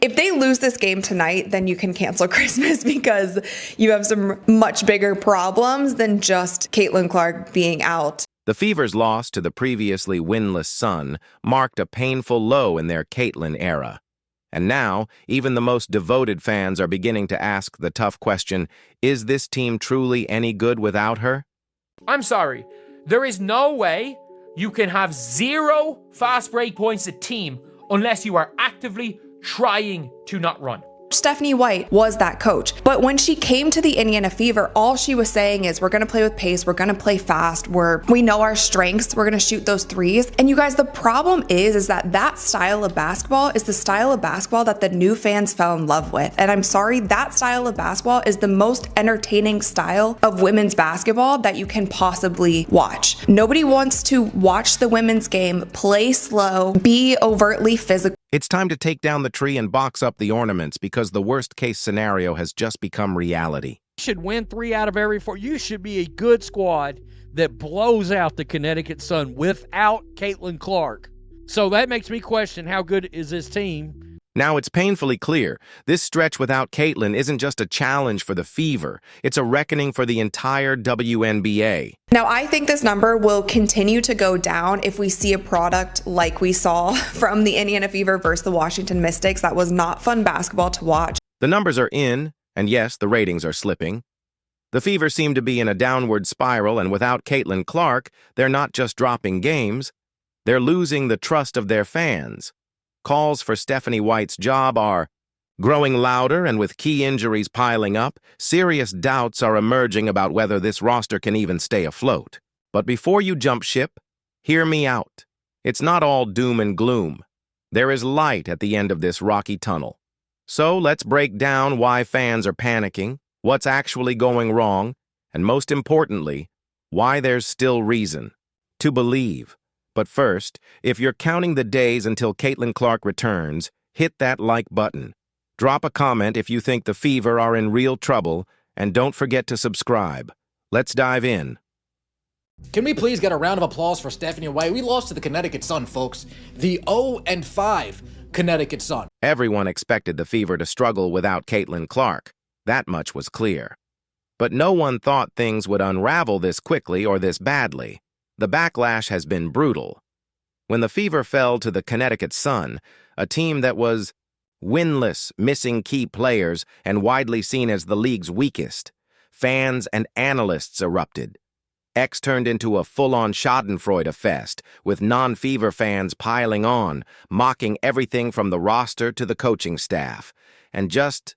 If they lose this game tonight, then you can cancel Christmas because you have some much bigger problems than just Caitlin Clark being out. The Fever's loss to the previously winless Sun marked a painful low in their Caitlin era. And now, even the most devoted fans are beginning to ask the tough question, is this team truly any good without her? I'm sorry. There is no way you can have 0 fast break points a team unless you are actively trying to not run. Stephanie White was that coach. But when she came to the Indiana Fever, all she was saying is, we're going to play with pace, we're going to play fast, we know our strengths, we're going to shoot those threes. And you guys, the problem is that style of basketball is the style of basketball that the new fans fell in love with. And I'm sorry, that style of basketball is the most entertaining style of women's basketball that you can possibly watch. Nobody wants to watch the women's game play slow, be overtly physical. It's time to take down the tree and box up the ornaments because the worst-case scenario has just become reality. You should win 3 out of every 4. You should be a good squad that blows out the Connecticut Sun without Caitlin Clark. So that makes me question, how good is this team? Now it's painfully clear, this stretch without Caitlin isn't just a challenge for the Fever, it's a reckoning for the entire WNBA. Now, I think this number will continue to go down if we see a product like we saw from the Indiana Fever versus the Washington Mystics. That was not fun basketball to watch. The numbers are in, and yes, the ratings are slipping. The Fever seem to be in a downward spiral, and without Caitlin Clark, they're not just dropping games, they're losing the trust of their fans. Calls for Stephanie White's job are growing louder, and with key injuries piling up, serious doubts are emerging about whether this roster can even stay afloat. But before you jump ship, hear me out. It's not all doom and gloom. There is light at the end of this rocky tunnel. So let's break down why fans are panicking, what's actually going wrong, and most importantly, why there's still reason to believe. But first, if you're counting the days until Caitlin Clark returns, hit that like button. Drop a comment if you think the Fever are in real trouble, and don't forget to subscribe. Let's dive in. Can we please get a round of applause for Stephanie White? We lost to the Connecticut Sun, folks. The 0-5 Connecticut Sun. Everyone expected the Fever to struggle without Caitlin Clark. That much was clear. But no one thought things would unravel this quickly or this badly. The backlash has been brutal. When the Fever fell to the Connecticut Sun, a team that was winless, missing key players, and widely seen as the league's weakest, fans and analysts erupted. X turned into a full-on schadenfreude-fest, with non-Fever fans piling on, mocking everything from the roster to the coaching staff. And just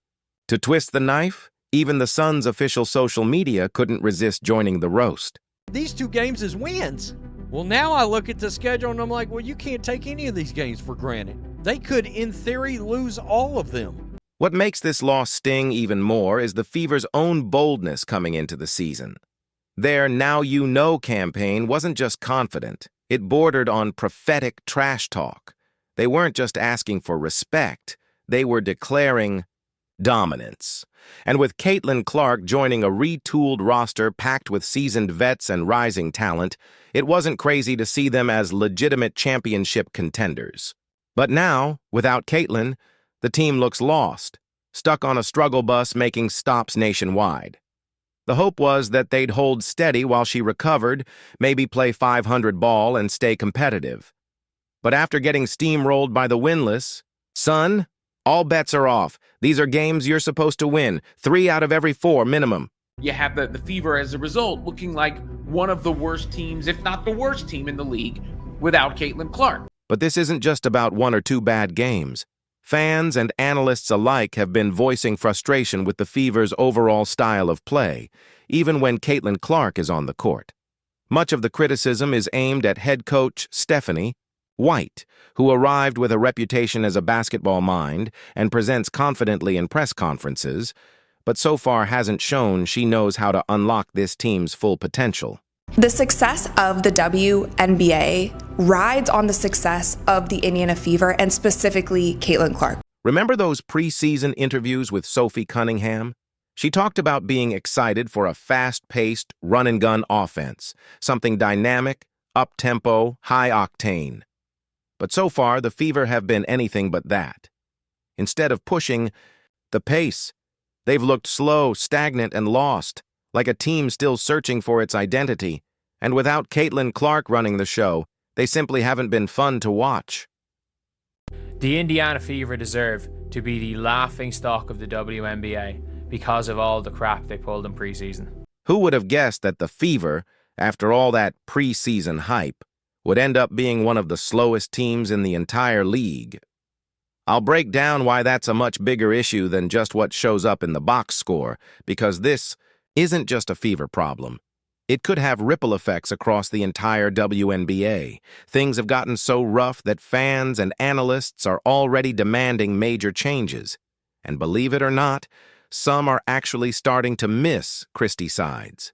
to twist the knife, even the Sun's official social media couldn't resist joining the roast. These 2 games is wins. Well, now I look at the schedule and I'm like, well, you can't take any of these games for granted. They could, in theory, lose all of them. What makes this loss sting even more is the Fever's own boldness coming into the season. Their Now You Know campaign wasn't just confident. It bordered on prophetic trash talk. They weren't just asking for respect. They were declaring dominance. And with Caitlin Clark joining a retooled roster packed with seasoned vets and rising talent, it wasn't crazy to see them as legitimate championship contenders. But now, without Caitlin, the team looks lost, stuck on a struggle bus making stops nationwide. The hope was that they'd hold steady while she recovered, maybe play 500 ball and stay competitive. But after getting steamrolled by the winless Sun, all bets are off. These are games you're supposed to win. 3 out of every 4 minimum. You have the Fever, as a result, looking like one of the worst teams, if not the worst team in the league, without Caitlin Clark. But this isn't just about 1 or 2 bad games. Fans and analysts alike have been voicing frustration with the Fever's overall style of play, even when Caitlin Clark is on the court. Much of the criticism is aimed at head coach Stephanie White, who arrived with a reputation as a basketball mind and presents confidently in press conferences, but so far hasn't shown she knows how to unlock this team's full potential. The success of the WNBA rides on the success of the Indiana Fever and specifically Caitlin Clark. Remember those preseason interviews with Sophie Cunningham? She talked about being excited for a fast-paced, run-and-gun offense, something dynamic, up-tempo, high-octane. But so far, the Fever have been anything but that. instead of pushing the pace. They've looked slow, stagnant, and lost, like a team still searching for its identity. And without Caitlin Clark running the show, they simply haven't been fun to watch. The Indiana Fever deserve to be the laughingstock of the WNBA because of all the crap they pulled in preseason. Who would have guessed that the Fever, after all that preseason hype, would end up being one of the slowest teams in the entire league? I'll break down why that's a much bigger issue than just what shows up in the box score, because this isn't just a Fever problem. It could have ripple effects across the entire WNBA. Things have gotten so rough that fans and analysts are already demanding major changes. And believe it or not, some are actually starting to miss Christie Sides.